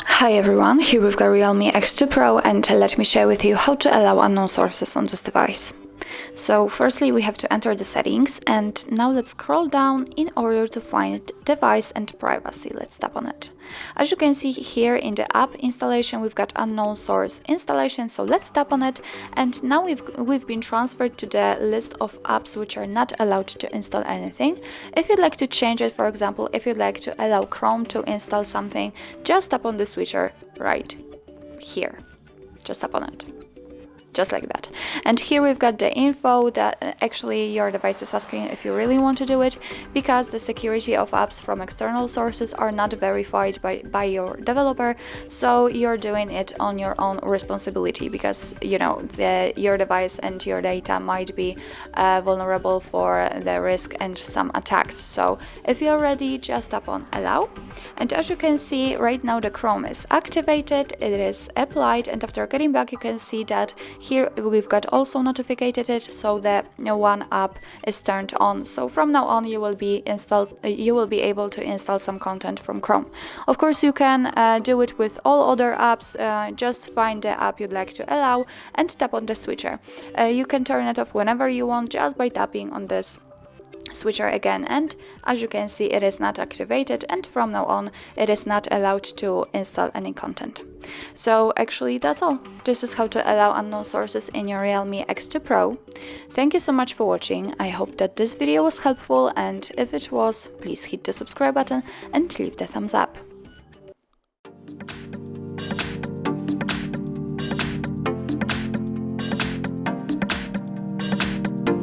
Hi everyone, here we've got REALME X2 Pro, and let me share with you how to allow unknown sources on this device. So firstly we have to enter the settings, and now let's scroll down in order to find device and privacy. Let's tap on it. As you can see here in the app installation, we've got unknown source installation, so let's tap on it, and now we've been transferred to the list of apps which are not allowed to install anything. If you'd like to change it, for example, if you'd like to allow Chrome to install something, just tap on the switcher right here. Just tap on it. Just like that. And here we've got the info that actually your device is asking if you really want to do it, because the security of apps from external sources are not verified by your developer, so you're doing it on your own responsibility, because you know your device and your data might be vulnerable for the risk and some attacks. So if you're ready, just tap on allow, and as you can see right now the Chrome is activated, it is applied, and after getting back you can see that here we've got also notified it, so the one app is turned on. So from now on you will be able to install some content from Chrome. Of course you can do it with all other apps. Just find the app you'd like to allow and tap on the switcher. You can turn it off whenever you want just by tapping on this switcher again, and as you can see it is not activated, and from now on it is not allowed to install any content. So actually that's all. This is how to allow unknown sources in your REALME X2 Pro. Thank you so much for watching. I hope that this video was helpful, and if it was, please hit the subscribe button and leave the thumbs up.